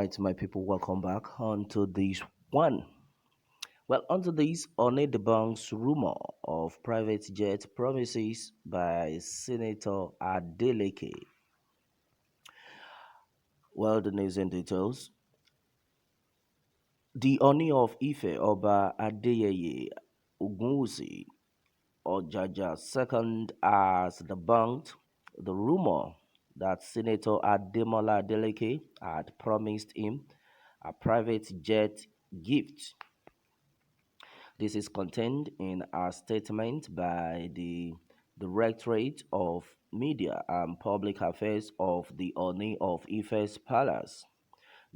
right, my people, welcome back onto this one. Well, onto this, One debunks rumor of private jet promises by Senator Adeleke. Well, the news and details. The Oni of Ife, Oba Adeyeye Ogunwusi Ojaja second has debunked the rumor that Senator Ademola Adeleke had promised him a private jet gift. This is contained in a statement by the Directorate of Media and Public Affairs of the Oni of Ife's Palace,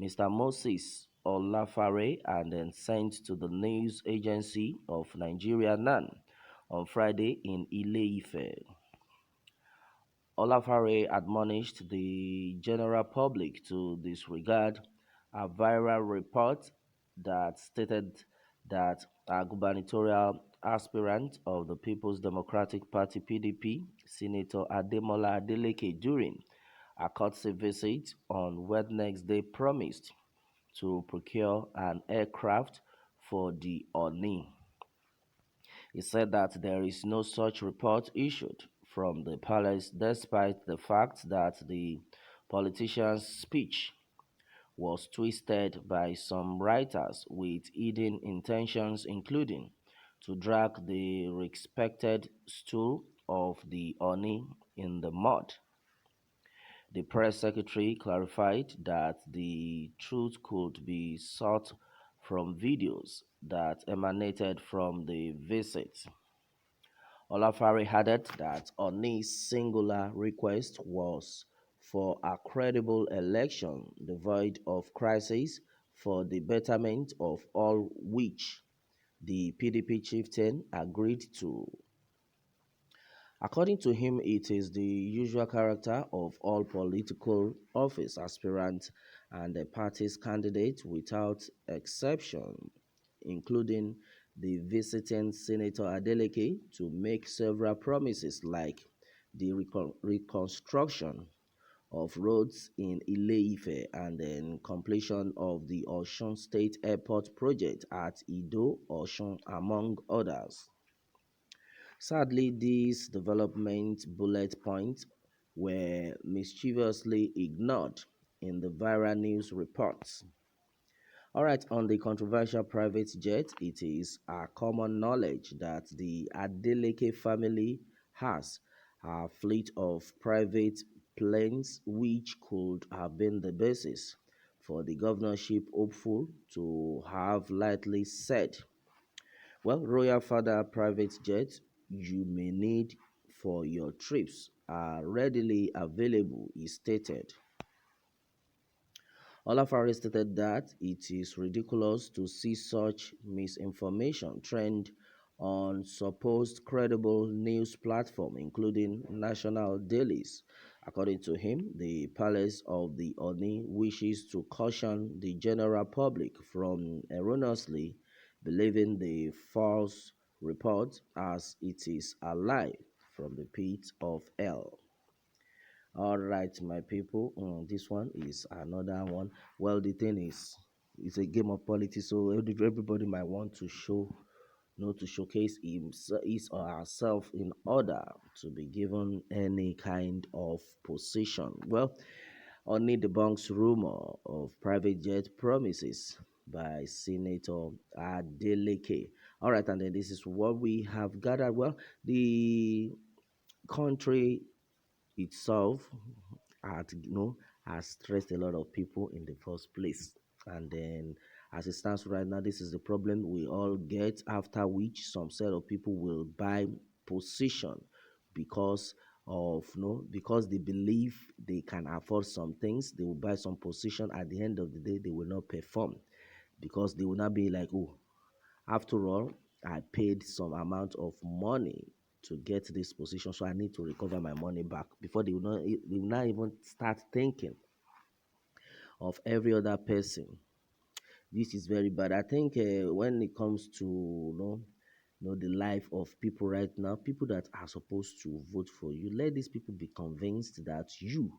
Mr. Moses Olafare, and then sent to the news agency of Nigeria NAN on Friday in Ile-Ife. Olafare admonished the general public to disregard a viral report that stated that a gubernatorial aspirant of the People's Democratic Party (PDP), Senator Ademola Adeleke, during a courtesy visit on Wednesday, promised to procure an aircraft for the Oni. He said that there is no such report issued from the palace, despite the fact that the politician's speech was twisted by some writers with hidden intentions, including to drag the respected stool of the Oni in the mud. The press secretary clarified that the truth could be sought from videos that emanated from the visit. Olafare added that Oni's singular request was for a credible election devoid of crisis for the betterment of all, which the PDP chieftain agreed to. According to him, it is the usual character of all political office aspirants and the party's candidates without exception, including the visiting Senator Adeleke, to make several promises like the reconstruction of roads in Ile-Ife and then completion of the Osun State Airport project at Ido, Osun, among others. Sadly, these development bullet points were mischievously ignored in the viral news reports. All right, on the controversial private jet, it is a common knowledge that the Adeleke family has a fleet of private planes which could have been the basis for the governorship hopeful to have lightly said. Well, Royal Father private jets you may need for your trips are readily available, he stated. Olafare stated that it is ridiculous to see such misinformation trend on supposed credible news platform, including national dailies. According to him, the Palace of the Oni wishes to caution the general public from erroneously believing the false report as it is a lie from the pit of hell. All right, my people. This one is another one. Well, the thing is, it's a game of politics, so everybody might want to show, to showcase his or herself in order to be given any kind of position. Well, only debunks rumor of private jet promises by Senator Adeleke. All right, and then this is what we have gathered. Well, the country itself had has stressed a lot of people in the first place, and then as it stands right now, this is the problem we all get, after which some set of people will buy position because of because they believe they can afford some things. They will buy some position. At the end of the day, they will not perform because they will not be like, oh, after all, I paid some amount of money to get this position, so I need to recover my money back. Before they will not even start thinking of every other person. This is very bad. I think when it comes to the life of people right now, people that are supposed to vote for you, let these people be convinced that you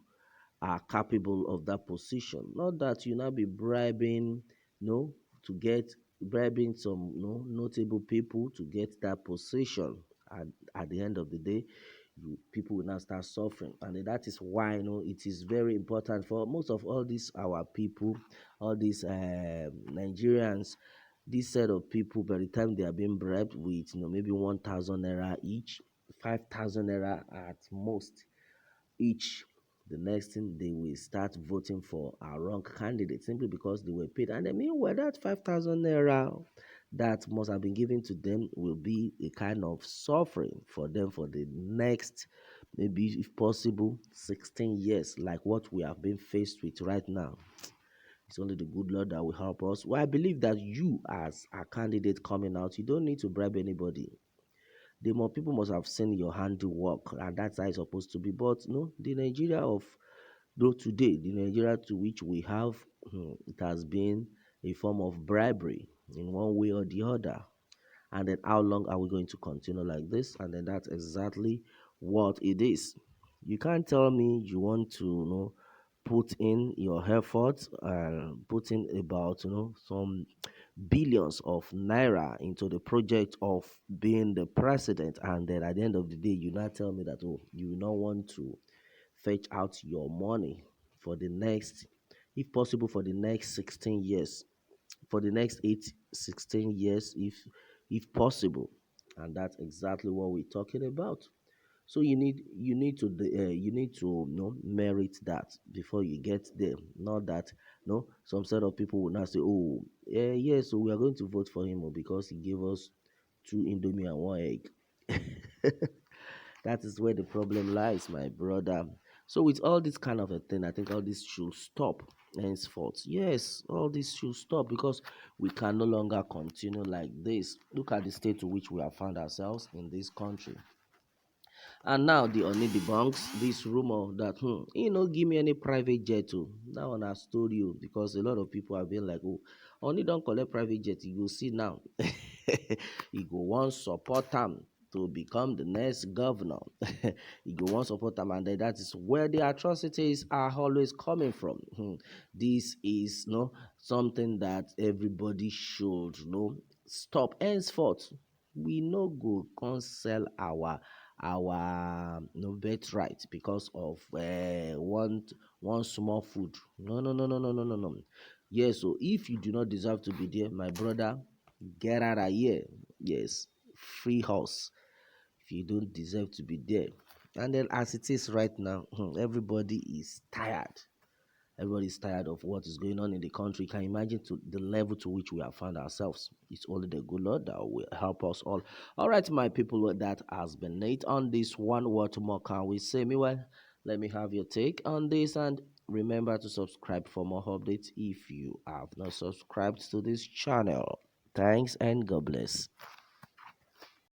are capable of that position. Not that you now be bribing, no, to get bribing some notable people to get that position. At the end of the day, people will now start suffering, and then that is why it is very important for most of all these our people, all these Nigerians. This set of people, by the time they are being bribed with maybe 1,000 naira each, 5,000 naira at most each, the next thing they will start voting for a wrong candidate simply because they were paid. And then meanwhile, that 5,000 naira that must have been given to them will be a kind of suffering for them for the next, maybe if possible, 16 years, like what we have been faced with right now. It's only the good Lord that will help us. Well, I believe that you, as a candidate coming out, you don't need to bribe anybody. The more people must have seen your handiwork, and that's how it's supposed to be. But no, the Nigeria of though today, the Nigeria to which we have, it has been a form of bribery in one way or the other. And then how long are we going to continue like this? And then that's exactly what it is. You can't tell me you want to put in your effort and put in about some billions of naira into the project of being the president, and then at the end of the day you not tell me that, oh, you not want to fetch out your money for the next, if possible, for the next 16 years, for the next 16 years, if possible. And that's exactly what we're talking about. So you need to merit that before you get there. Not that some set of people will not say, oh, yeah, so we are going to vote for him, because he gave us two indomie and one egg. That is where the problem lies, my brother. So with all this kind of a thing, I think all this should stop henceforth. Yes, all this should stop, because we can no longer continue like this. Look at the state to which we have found ourselves in this country. And now the only debunks this rumor that give me any private jet. Oh, that one has told you, because a lot of people have been like, oh, only don't collect private jet. You go see now. You go want support them to become the next governor. You go want support them, and then that is where the atrocities are always coming from. This is something that everybody should stop henceforth. We no go come sell our birthright because of one small food. No, no, no, no, no, no, no, no. Yes, so if you do not deserve to be there, my brother, get out of here. Yes, free house if you don't deserve to be there. And then as it is right now, everybody is tired. Everybody is tired of what is going on in the country. You can imagine to the level to which we have found ourselves. It's only the good Lord that will help us all. All right, my people, that has been it on this one. What more can we say? Meanwhile, let me have your take on this, and remember to subscribe for more updates if you have not subscribed to this channel. Thanks and God bless.